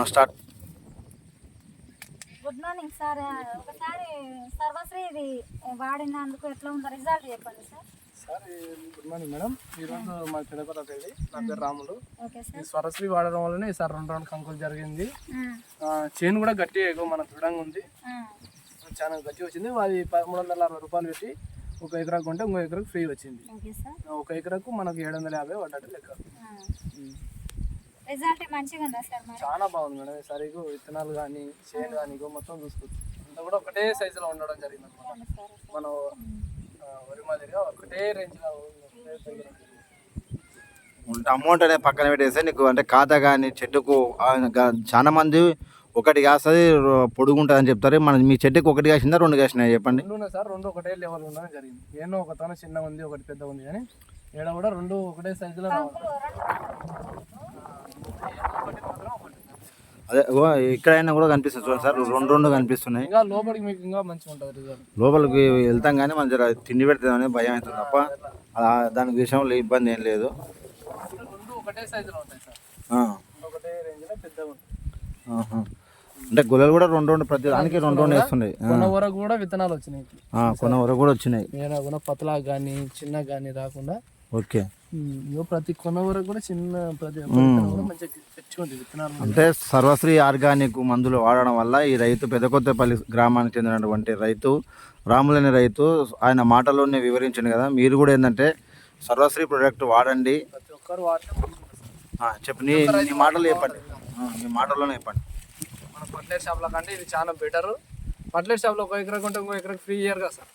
Start. Good morning sir. ఒకసారి సర్వశ్రీ ఇది వాడినందుకు ఎట్లా ఉందో రిజల్ట్ చెప్పండి sir. Sir good morning madam. ఈరోజు మా చిన్నపల్లి తేదీ, నా పేరు రాములు. Okay sir. ఈ స్వరశ్రీ వాడడం వల్లనే ఈసారి 2 కంకులు జరిగింది. చేను కూడా గట్టిగా మన దృఢంగా ఉంది, చాలా గట్టి వచ్చింది. అది 1360 రూపాయలు పెట్టి 1 ఎకరాకు కొంటే 1 ఎకరాకు ఫ్రీ వచ్చింది. 1 ఎకరాకు మనకు 750 పడ్డట్టు లెక్క. రిజల్ట్ మంచిగా ఉందా సార్? చాలా బాగుంది మేడం. ఈసారి విత్తనాలు కానీ చేను కానీ మొత్తం చూసుకోవచ్చు. అంతా కూడా ఒకటే సైజులో ఉండడం జరిగింది అనమాట. మనం వరి మాదిరిగా ఒకటే రేంజ్లో అమౌంట్ అనేది పక్కన పెట్టేస్తే నీకు అంటే ఖాతా కానీ చెట్టుకు చాలా మంది ఒకటి కాస్తుంది పొడుగు ఉంటుంది అని చెప్తారు. మీ చెట్టుకు ఒకటి కాసిందా 2 కాసినాయి చెప్పండి? 2 ఉన్నాయి సార్. 2 ఒకటే లెవెల్ ఉండడం జరిగింది. ఏమో ఒక తన చిన్నగా ఉంది, ఒకటి పెద్ద ఉంది, కానీ ఏడ కూడా 2 ఒకటే సైజులో అదే ఎక్కడైనా కూడా కనిపిస్తుంది చూడండి సార్, 2 కనిపిస్తున్నాయి. ఇంకా లోపలికి మీకు ఇంకా మంచిగా ఉంటుంది రిజల్ట్. లోపలికి వెళ్తాం కానీ మన జర తిండి పెడుతుందని భయం అవుతుంది తప్ప దాని విషయంలో ఇబ్బంది ఏం లేదు. 2 ఒకటే సైజులో ఉంటాయి సార్, ఒకటే రేంజ్లో పెద్దగా ఉంటాయి. అంటే గుల్లలు కూడా 2 ప్రతి దానికి 2 వేస్తున్నాయి. కొన్న వరకు కూడా విత్తనాలు వచ్చినాయి, కొన్న వరకు కూడా వచ్చినాయి. ఏదైనా పతలా కానీ చిన్న కానీ రాకుండా. ఓకే. ప్రతి కొన్న వరకు కూడా చిన్న ప్రతి విత్తనాలు. అంటే సర్వశ్రీ ఆర్గానిక్ మందులు వాడడం వల్ల ఈ రైతు పెదకొత్తపల్లి గ్రామానికి చెందినటువంటి రైతు రాములని రైతు ఆయన మాటలోనే వివరించింది కదా. మీరు కూడా ఏంటంటే సర్వశ్రీ ప్రొడక్ట్ వాడండి. ప్రతి ఒక్కరు వాడితే చెప్పు, నీ మాటలు చెప్పండి, మీ మాటల్లోనే చెప్పండి. మన ఫర్టిలైజర్ షాప్ల కంటే ఇది చాలా బెటర్. ఫర్టిలైజర్ షాప్లో 1 ఎకరా కొంటే 1 ఎకరాకి ఫ్రీ ఇయర్ కదా సార్.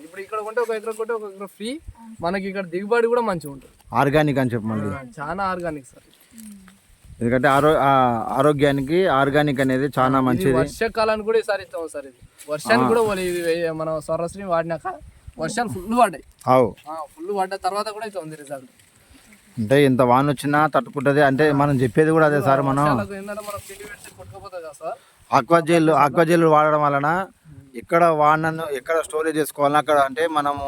ఇప్పుడు ఇక్కడ కొంటే 1 ఎకరా కొంటే 1 ఎకరా ఫ్రీ. మనకి ఇక్కడ దిగుబడి కూడా మంచిగా ఉంటుంది. ఆర్గానిక్ అని చెప్పండి, చాలా ఆర్గానిక్ సార్. ఎందుకంటే ఆరోగ్యానికి ఆర్గానిక్ అనేది చాలా మంచిది. వర్షాకాలానికి కూడా ఈసారి ఇస్తాం సార్. ఇది వర్షానికి కూడా ఇది మనం సర్వశ్రీ వాడినాక వర్షాలు ఫుల్ పడ్డాయి. ఫుల్ పడ్డ తర్వాత కూడా అయితే ఉంది రిజల్ట్. అంటే ఎంత వాన వచ్చినా తట్టుకుంటుంది. అంటే మనం చెప్పేది కూడా అదే సార్. మనం ఆక్వాజెల్ వాడడం వలన ఎక్కడ వానను ఎక్కడ స్టోరేజ్ చేసుకోవాలన్నా అక్కడ, అంటే మనము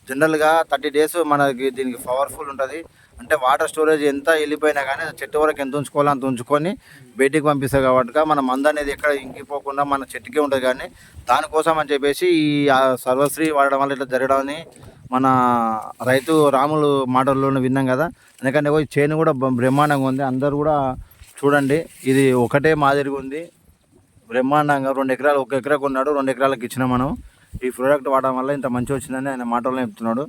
జనరల్గా 30 days మనకి దీనికి పవర్ఫుల్ ఉంటుంది. అంటే వాటర్ స్టోరేజ్ ఎంత వెళ్ళిపోయినా కానీ చెట్టు వరకు ఎంత ఉంచుకోవాలో అంత ఉంచుకొని బయటికి పంపిస్తాయి కాబట్టి మన మందు అనేది ఎక్కడ ఇంకిపోకుండా మన చెట్టుకే ఉంటుంది. కానీ దానికోసం అని చెప్పేసి ఈ సర్వశ్రీ వాడడం వల్ల ఇట్లా జరగడాన్ని మన రైతు రాములు మాటల్లోనే విన్నాం కదా. ఎందుకంటే చేను కూడా బ్రహ్మాండంగా ఉంది. అందరూ కూడా చూడండి, ఇది ఒకటే మాదిరిగా ఉంది బ్రహ్మాండంగా. 2 ఎకరాలు 1 ఎకరాకు ఉన్నాడు, 2 ఎకరాలకు ఇచ్చినాం మనం. ఈ ప్రోడక్ట్ వాడడం వల్ల ఇంత మంచి వచ్చిందని ఆయన మాటల్లో చెప్తున్నాడు.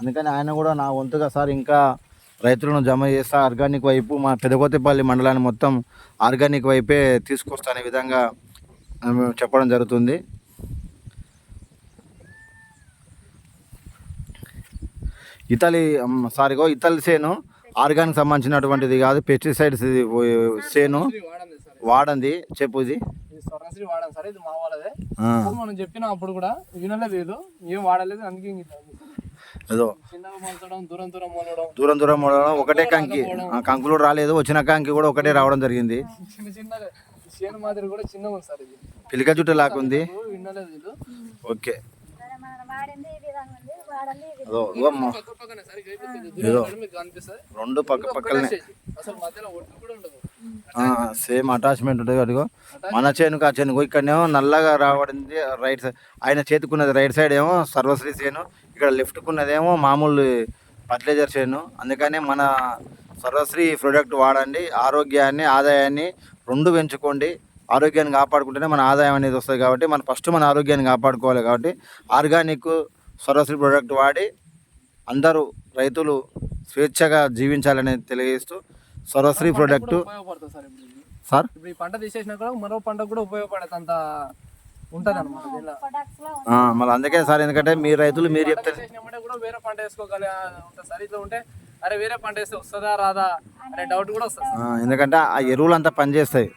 అందుకని ఆయన కూడా నా వంతుగా సార్ ఇంకా రైతులను జమ చేస్తా, ఆర్గానిక్ వైపు మా పెదకొత్తపల్లి మండలాన్ని మొత్తం ఆర్గానిక్ వైపే తీసుకొస్తా అనే విధంగా చెప్పడం జరుగుతుంది. ఇతలి చేను ఆర్గానిక్ సంబంధించినటువంటిది కాదు, పెస్టిసైడ్స్ చేను వాడండి. చెప్పు, ఇది సర్వశ్రీ వాడాను సార్. ఇది మా వాళ్ళదే. మనం చెప్పిన అప్పుడు కూడా వినలేదు, ఏం వాడలేదు. అందుకే ఏదో దూరం మొలడం ఒకటే కంకులు రాలేదు, వచ్చిన కంకి కూడా ఒకటే రావడం జరిగింది. చిన్న చేను మాదిరి కూడా చిన్నగా ఉంది సార్. ఇది పిలిక చుట్టూ లాక్కుంది. వినలేదు. ఓకే. రెండు పక్కనే సేమ్ అటాచ్మెంట్ ఉంటుంది. అదిగో మన చేనుకు ఆ చేనుకు ఇక్కడనేమో నల్లగా రావడింది రైట్ సైడ్. ఆయన చేతుకున్నది రైట్ సైడ్ ఏమో సర్వశ్రీ చేను, ఇక్కడ లెఫ్ట్కున్నదేమో మామూలు ఫర్టిలైజర్ చేను. అందుకనే మన సర్వశ్రీ ప్రోడక్ట్ వాడండి. ఆరోగ్యాన్ని ఆదాయాన్ని 2 పెంచుకోండి. ఆరోగ్యాన్ని కాపాడుకుంటేనే మన ఆదాయం అనేది వస్తుంది. కాబట్టి మనం ఫస్ట్ మన ఆరోగ్యాన్ని కాపాడుకోవాలి. కాబట్టి ఆర్గానిక్ సర్వశ్రీ ప్రోడక్ట్ వాడి అందరూ రైతులు స్వేచ్ఛగా జీవించాలని తెలియజేస్తూ సర్వశ్రీ ప్రోడక్ట్ సార్ ఇప్పుడు ఈ పంట తీసేసినా కూడా మరో పంట కూడా ఉపయోగపడేది అంత ఉంటుంది అనమాట. మళ్ళీ అందుకే సార్, ఎందుకంటే మీ రైతులు మీరు చెప్తారు కూడా వేరే పంట వేసుకోగల ఉంటుంది సార్. ఇట్లా ఉంటే అరే వేరే పంట వేస్తే వస్తుందా రాదా అనే డౌట్ కూడా వస్తుంది. ఎందుకంటే ఆ ఎరువులు అంతా పనిచేస్తాయి.